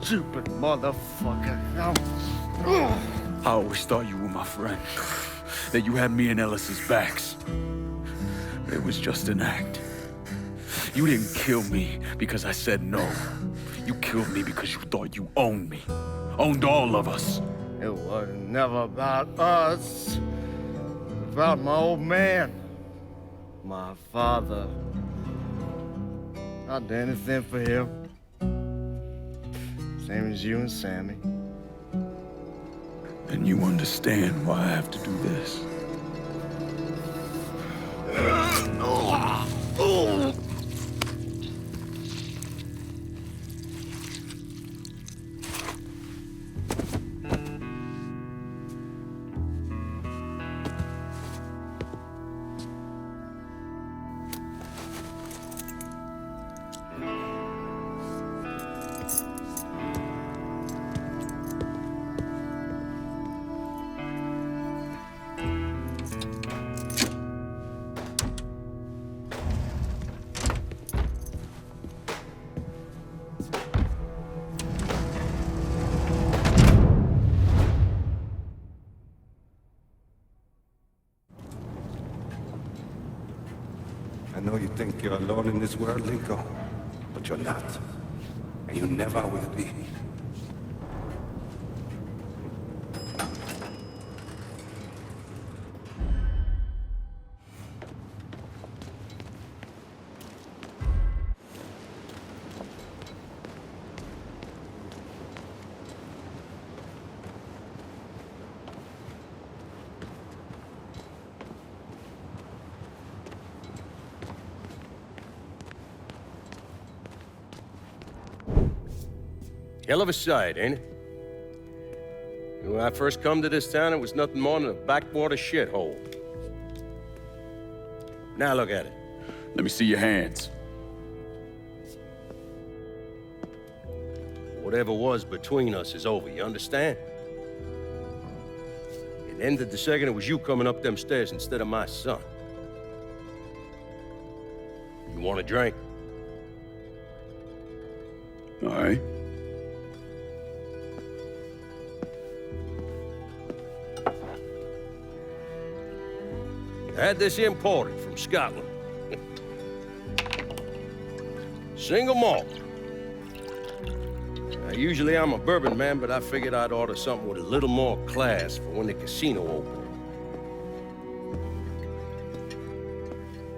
stupid motherfucker. I always thought you were my friend. That you had me and Ellis's backs. It was just an act. You didn't kill me because I said no. You killed me because you thought you owned me. Owned all of us. It was never about us. It was about my old man. My father. I'd do anything for him. Same as you and Sammy. And you understand why I have to do this. I know you think you're alone in this world, Linko, but you're not. And you never will be. Hell of a sight, ain't it? When I first come to this town, it was nothing more than a backwater shithole. Now look at it. Let me see your hands. Whatever was between us is over, you understand? It ended the second it was you coming up them stairs instead of my son. You want a drink? All right. I had this imported from Scotland. Single malt. Usually I'm a bourbon man, but I figured I'd order something with a little more class for when the casino opened.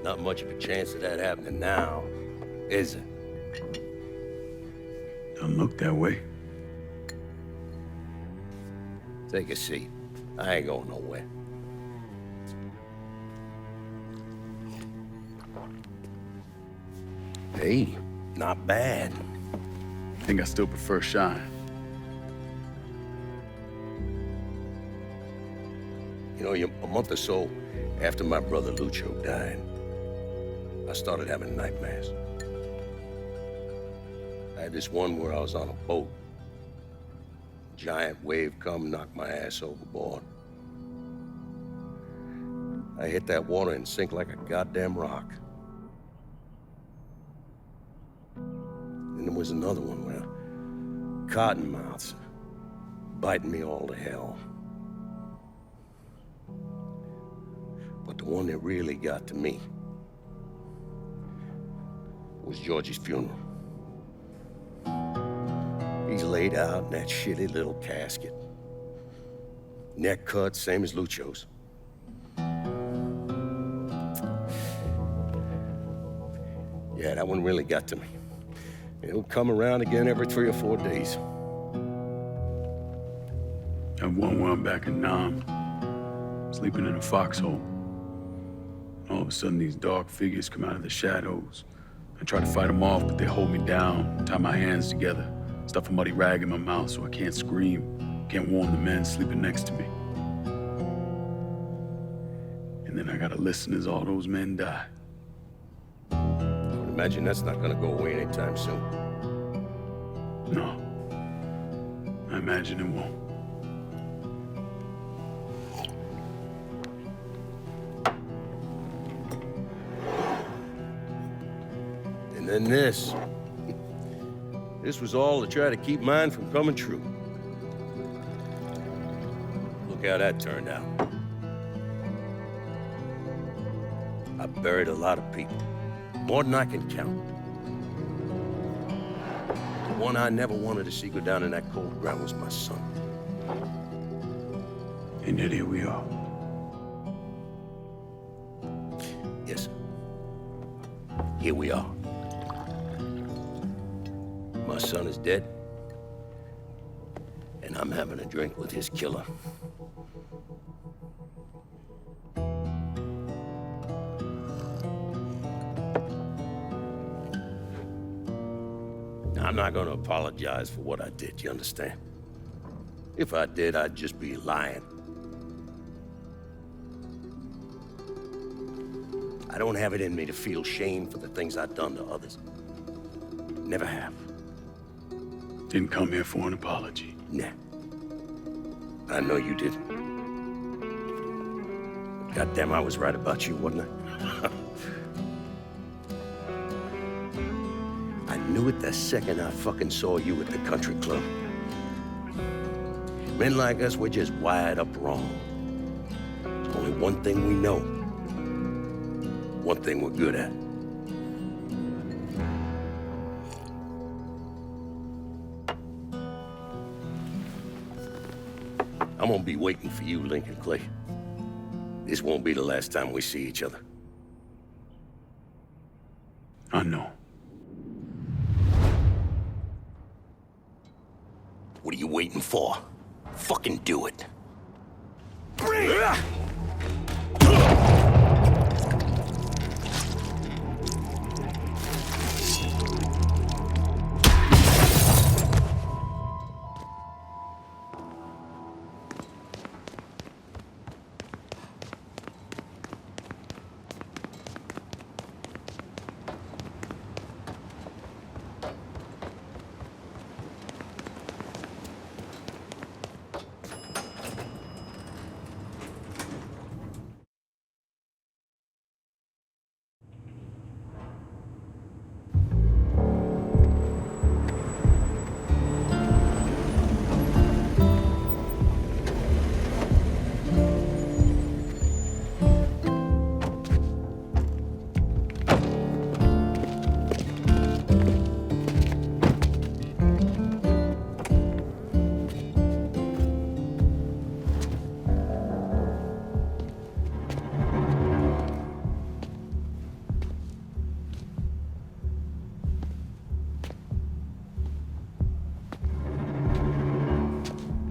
Not much of a chance of that happening now, is it? Don't look that way. Take a seat. I ain't going nowhere. Hey, not bad. I think I still prefer Shine. You know, a month or so after my brother Lucio died, I started having nightmares. I had this one where I was on a boat. Giant wave come, knocked my ass overboard. I hit that water and sink like a goddamn rock. And there was another one where cottonmouths biting me all to hell. But the one that really got to me was Giorgi's funeral. He's laid out in that shitty little casket. Neck cut, same as Lucio's. Yeah, that one really got to me. It'll come around again every 3 or 4 days. And one where I'm back in Nam, sleeping in a foxhole. All of a sudden, these dark figures come out of the shadows. I try to fight them off, but they hold me down, tie my hands together, stuff a muddy rag in my mouth so I can't scream, can't warn the men sleeping next to me. And then I gotta listen as all those men die. I would imagine that's not gonna go away anytime soon. No. I imagine it won't. And then this. This was all to try to keep mine from coming true. Look how that turned out. I buried a lot of people, more than I can count. The one I never wanted to see go down in that cold ground was my son. And yet here we are. Yes, sir. Here we are. My son is dead, and I'm having a drink with his killer. Now, I'm not gonna apologize for what I did, you understand? If I did, I'd just be lying. I don't have it in me to feel shame for the things I've done to others. Never have. Didn't come here for an apology. Nah. I know you didn't. Goddamn, I was right about you, wasn't I? I knew it the second I fucking saw you at the country club. Men like us, we're just wired up wrong. There's only one thing we know. One thing we're good at. I'm gonna be waiting for you, Lincoln Clay. This won't be the last time we see each other. I know. What are you waiting for? Fucking do it.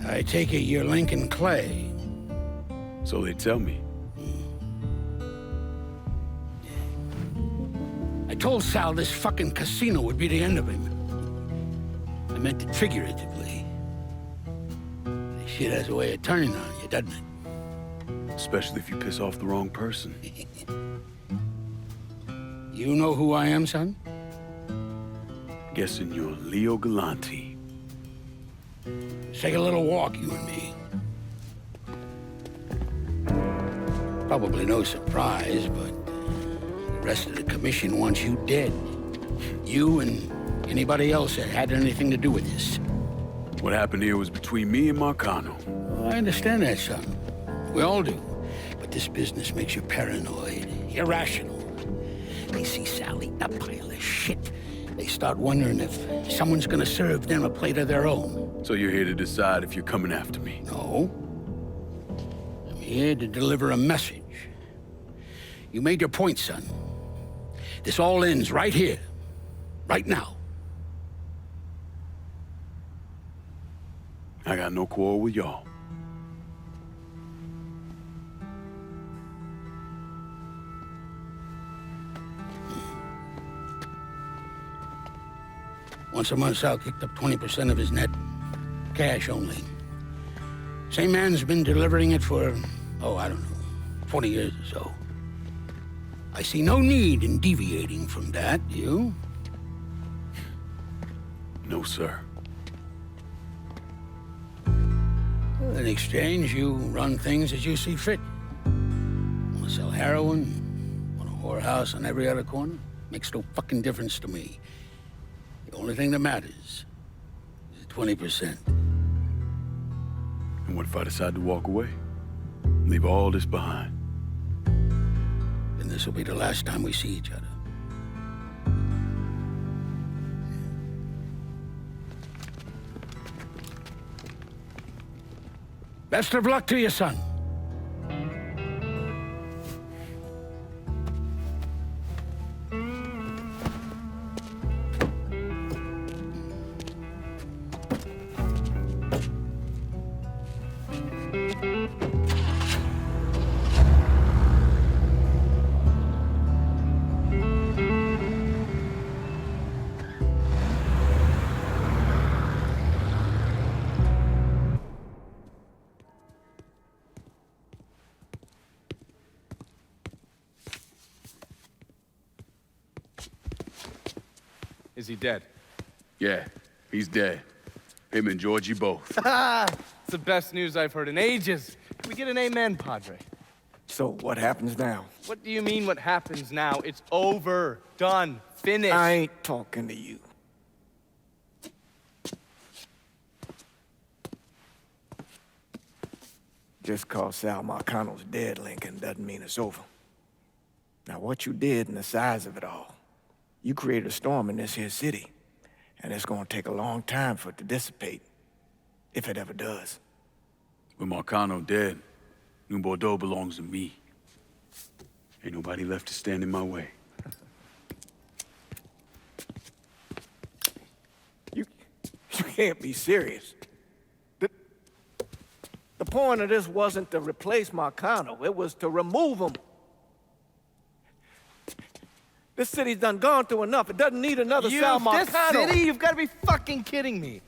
I take it you're Lincoln Clay. So they tell me. I told Sal this fucking casino would be the end of him. I meant it figuratively. This shit has a way of turning on you, doesn't it? Especially if you piss off the wrong person. You know who I am, son? Guessing you're Leo Galante. Let's take a little walk, you and me. Probably no surprise, but the rest of the commission wants you dead. You and anybody else that had anything to do with this. What happened here was between me and Marcano. Well, I understand that, son. We all do. But this business makes you paranoid, irrational. They see Sal eating a pile of shit. They start wondering if someone's gonna serve them a plate of their own. So you're here to decide if you're coming after me? No. I'm here to deliver a message. You made your point, son. This all ends right here, right now. I got no quarrel with y'all. Once a month, Sal kicked up 20% of his net. Cash only. Same man's been delivering it for, I don't know, 20 years or so. I see no need in deviating from that, do you? No, sir. Well, in exchange, you run things as you see fit. Want to sell heroin? Want a whorehouse on every other corner? Makes no fucking difference to me. The The only thing that matters is 20%. And what if I decide to walk away? Leave all this behind? Then this will be the last time we see each other. Best of luck to you, son. Is he dead? Yeah, he's dead. Him and Giorgi both. It's the best news I've heard in ages. Can we get an amen, Padre? So what happens now? What do you mean what happens now? It's over. Done. Finished. I ain't talking to you. Just cause Sal Marcano's dead, Lincoln, doesn't mean it's over. Now, what you did and the size of it all, you created a storm in this here city, and it's gonna take a long time for it to dissipate, if it ever does. With Marcano dead, New Bordeaux belongs to me. Ain't nobody left to stand in my way. You can't be serious. The point of this wasn't to replace Marcano, it was to remove him. This city's done gone through enough. It doesn't need another Sal Marcano. This city? You've got to be fucking kidding me.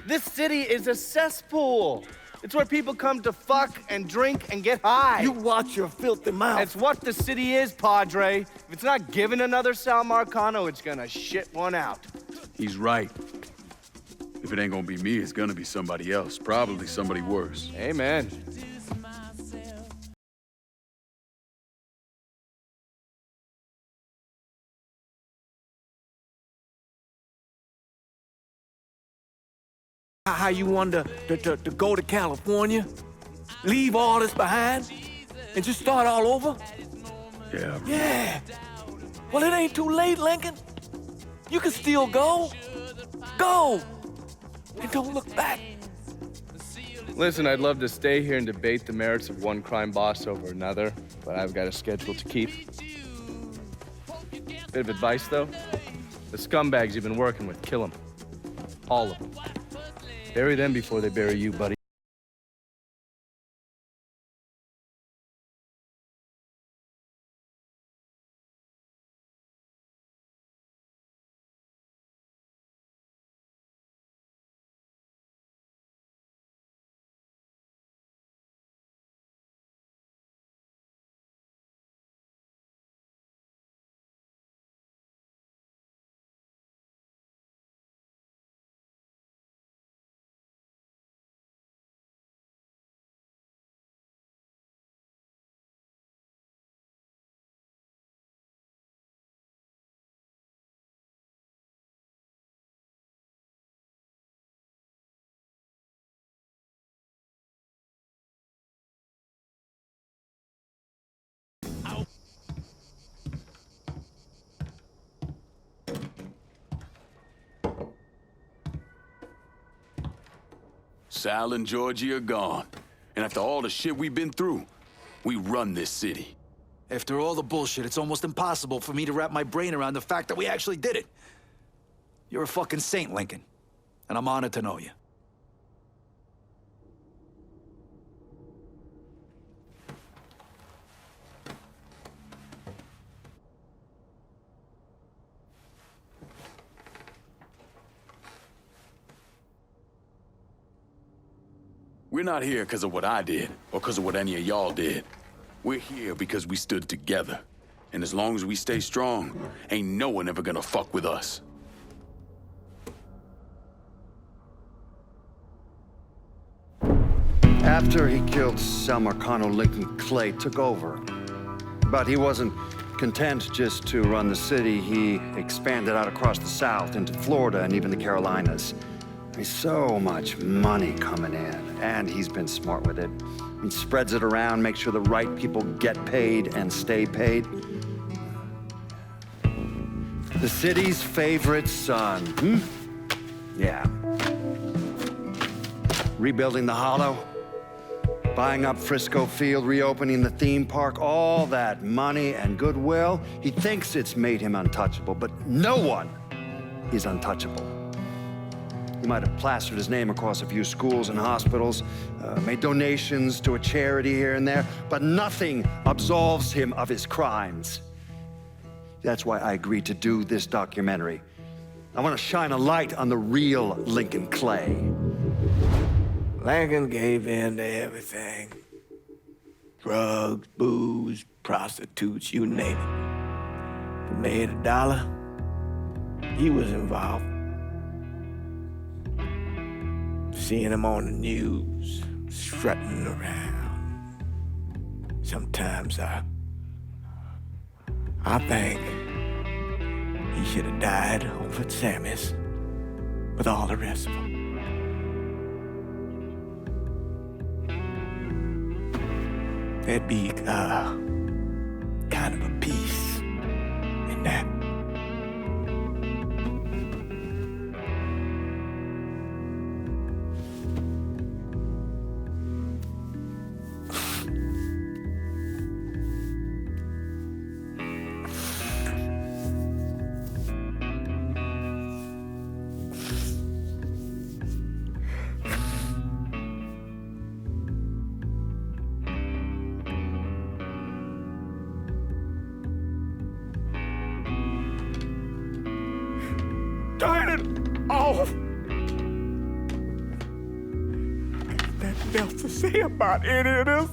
This city is a cesspool. It's where people come to fuck and drink and get high. You watch your filthy mouth. It's what the city is, Padre. If it's not given another Sal Marcano, it's gonna shit one out. He's right. If it ain't gonna be me, it's gonna be somebody else. Probably somebody worse. Amen. How you wanted to go to California, leave all this behind, and just start all over? Yeah. Yeah. Well, it ain't too late, Lincoln. You can still go. Go. And don't look back. Listen, I'd love to stay here and debate the merits of one crime boss over another, but I've got a schedule to keep. Bit of advice, though. The scumbags you've been working with, kill them. All of them. Bury them before they bury you, buddy. Sal and Giorgi are gone. And after all the shit we've been through, we run this city. After all the bullshit, it's almost impossible for me to wrap my brain around the fact that we actually did it. You're a fucking saint, Lincoln. And I'm honored to know you. We're not here because of what I did, or because of what any of y'all did. We're here because we stood together. And as long as we stay strong, ain't no one ever gonna fuck with us. After he killed Sal Marcano, Lincoln Clay took over. But he wasn't content just to run the city, he expanded out across the South into Florida and even the Carolinas. There's so much money coming in, and he's been smart with it. He spreads it around, makes sure the right people get paid and stay paid. The city's favorite son, Yeah. Rebuilding the Hollow, buying up Frisco Field, reopening the theme park, all that money and goodwill. He thinks it's made him untouchable, but no one is untouchable. He might have plastered his name across a few schools and hospitals, made donations to a charity here and there, but nothing absolves him of his crimes. That's why I agreed to do this documentary. I want to shine a light on the real Lincoln Clay. Lincoln gave in to everything. Drugs, booze, prostitutes, you name it. If it made $1, he was involved. Seeing him on the news, strutting around. Sometimes I think he should have died over at Sammy's with all the rest of them. There'd be kind of a peace in that. Turn it off! There's nothing else to say about any of this.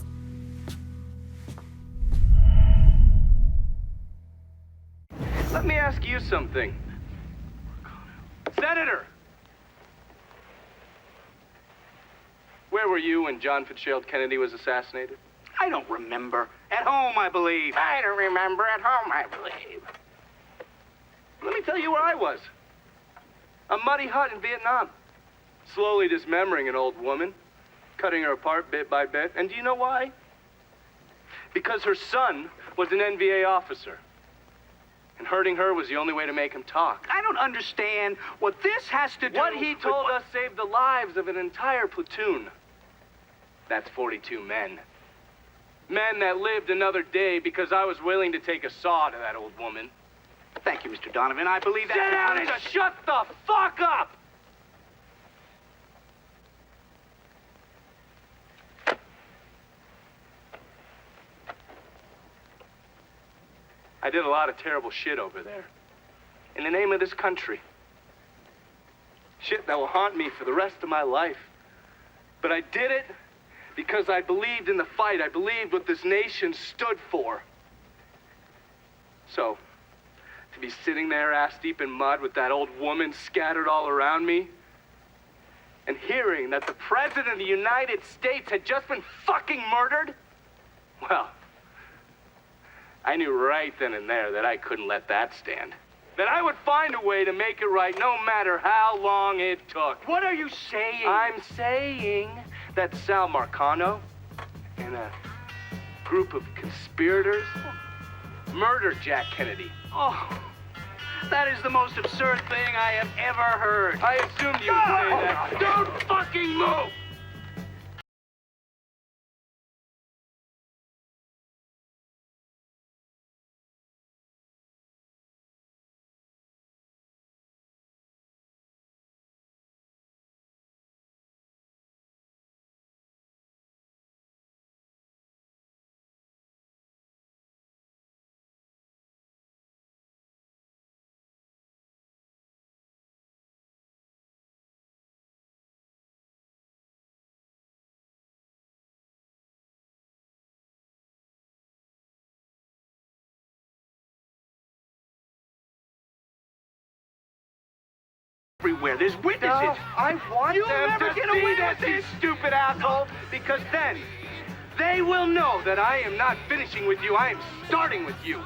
Let me ask you something. Senator! Where were you when John Fitzgerald Kennedy was assassinated? I don't remember. At home, I believe. I don't remember. At home, I believe. Let me tell you where I was. A muddy hut in Vietnam. Slowly dismembering an old woman, cutting her apart bit by bit. And do you know why? Because her son was an NVA officer. And hurting her was the only way to make him talk. I don't understand what this has to do What he with told us saved the lives of an entire platoon. That's 42 men. Men that lived another day because I was willing to take a saw to that old woman. Thank you, Mr. Donovan. I believe that. Sit down and shut the fuck up! I did a lot of terrible shit over there. In the name of this country. Shit that will haunt me for the rest of my life. But I did it because I believed in the fight. I believed what this nation stood for. So, to be sitting there ass deep in mud with that old woman scattered all around me, and hearing that the President of the United States had just been fucking murdered, well, I knew right then and there that I couldn't let that stand. That I would find a way to make it right no matter how long it took. What are you saying? I'm saying that Sal Marcano and a group of conspirators murdered Jack Kennedy. Oh, that is the most absurd thing I have ever heard. I assumed you would say that. Don't fucking move! Everywhere. There's witnesses. No, I want You'll them never to get see away this, with you this. stupid asshole, because then they will know that I am not finishing with you, I am starting with you.